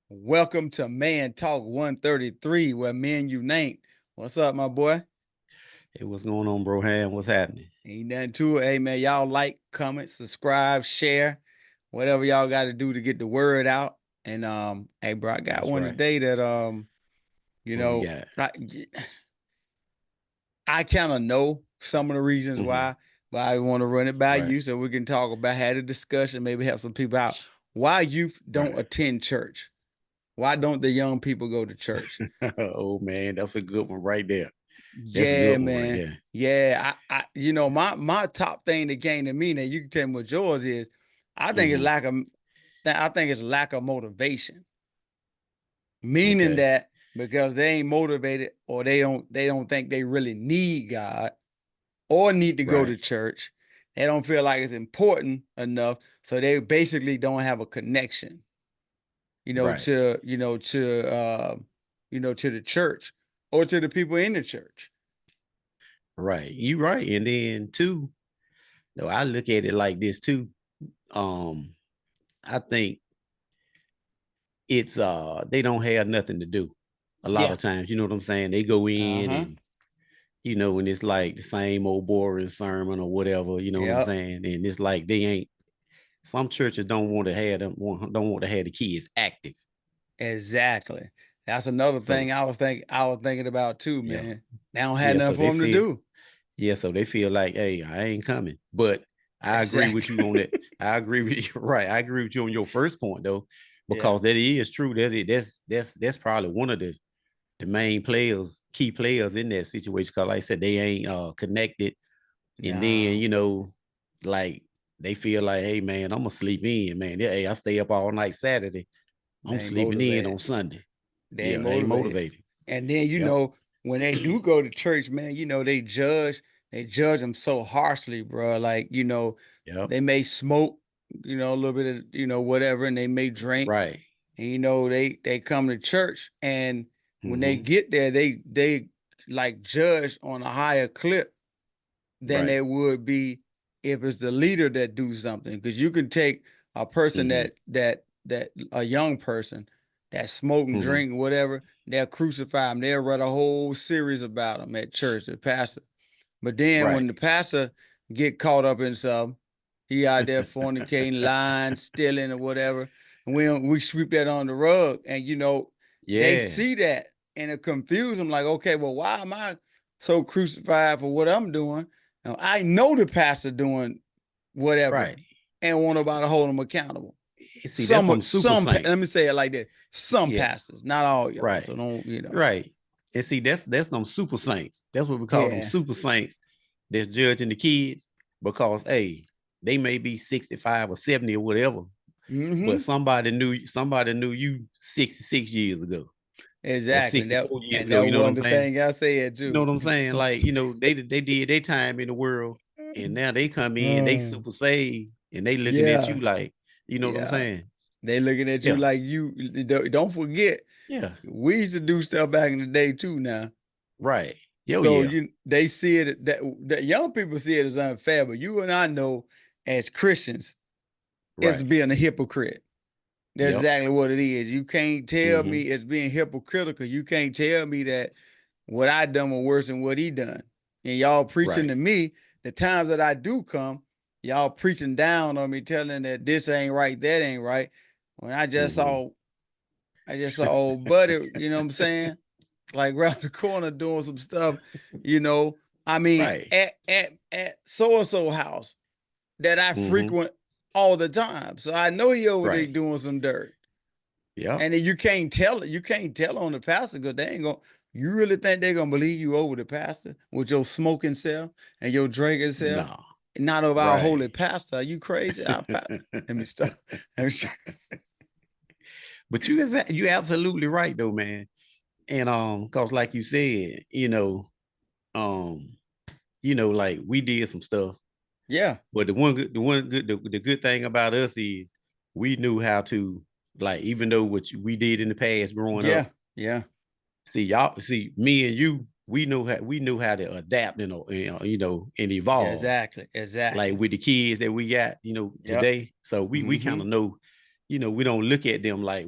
Welcome to Man Talk 133, where men unite. What's up, my boy? Hey, what's going on, bro? Ham? What's happening? Ain't nothing to it. Hey, man, y'all like, comment, subscribe, share, whatever y'all got to do to get the word out. And hey, bro, I got That's one right. today that you What we know, got? I, I kind of know some of the reasons Hmm. why, but I want to run it by Right. you so we can talk about, had a discussion, maybe help some people out. Why youth don't Right. attend church? Why don't the young people go to church? Oh man, that's a good one right there. That's a Yeah, good one right man. there. Yeah, my top thing that came to me, now you can tell me what yours is. I think it's Hmm. lack of I think it's lack of motivation. Meaning Okay. that because they ain't motivated or they don't think they really need God or need to go Right. to church. They don't feel like it's important enough. So they basically don't have a connection, Right. to the church or to the people in the church. Right. You right. And then too, though I look at it like this too. Um, I think it's they don't have nothing to do a lot Yeah. of times. You know what I'm saying? They go in Uh-huh. and when it's like the same old boring sermon or whatever, you know what I'm Yep. saying? And it's like they ain't some churches don't want to have don't want to have the kids active. Exactly. That's another So thing I was thinking about too, yeah, man. They don't have yeah. nothing So for they them to feel do. so they feel like, hey, I ain't coming. But I agree with Exactly. you on that. I agree with you. Right. I agree with you on your first point though, Yeah. because that is true. That's probably one of the main players, key players in that situation. Cause like I said, they ain't connected. And then, No. like they feel like, hey man, I'm gonna sleep in, man. Yeah, hey, I stay up all night Saturday. They I'm ain't sleeping in motivated. on Sunday. They ain't Yeah, they ain't motivated. motivated. And then Yep. when they do go to church, man, they judge them so harshly, bro. Like, Yep. they may smoke, a little bit of, whatever, and they may drink. Right. And they come to church, and when they Hmm. get there, they like judge on a higher clip than Right. it would be if it's the leader that do something. Because you can take a person Hmm. that a young person that smoke and Hmm. drink whatever, they'll crucify him. They'll write a whole series about him at church, the pastor. But then when Right. the pastor get caught up in something, he out there fornicating, lying, stealing, or whatever, and we sweep that on the rug, and they Yeah. see that and it confuse them. Like, okay, well, why am I so crucified for what I'm doing? Now, I know the pastor doing whatever, Right. and want nobody to hold them accountable. See, that's some super Let me saints. say it like this: some Yeah. pastors, not all y'all. Right. So don't Right. And see, that's them super saints. That's what we call them Yeah. super saints that's judging the kids because hey, they may be 65 or 70 or whatever, but Mm-hmm. somebody knew you 66 years ago or Exactly. 64 years And ago. that You know what I'm was the saying? thing I said You know too. what I'm saying? Like, they did their time in the world and now they come in, they Mm. super saved and they looking at Yeah. you like, you know what I'm Yeah. saying? They looking at you Yeah. like you don't forget. Yeah. We used to do stuff back in the day too now. Right. Yo, So yeah. they see it that young people see it as unfair, but you and I know as Christians, it's Right. being a hypocrite. That's Yep. exactly what it is. You can't tell me Hmm. it's being hypocritical. You can't tell me that what I done was worse than what he done. And y'all preaching Right. to me, the times that I do come, y'all preaching down on me, telling that this ain't right, that ain't right. When Hmm. I just saw old buddy, you know what I'm saying? Like around the corner doing some stuff, you know. I mean, Right. at so and so house that I Hmm. frequent all the time. So I know he over there Right. doing some dirt. Yep. And then you can't tell on the pastor because they ain't gonna you really think they're gonna believe you over the pastor with your smoking self and your drinking self? No. Not of our Right. holy pastor. Are you crazy? Let me stop. Let me stop. But you absolutely right though, man. And cause like you said, um, like we did some stuff, Yeah, but the good thing about us is we knew how to like even though we did in the past growing up. yeah, yeah. See me and you, we knew how to adapt and evolve Exactly. like Exactly. with the kids that we got, Yep. today. So we kind Hmm. of know, we don't look at them like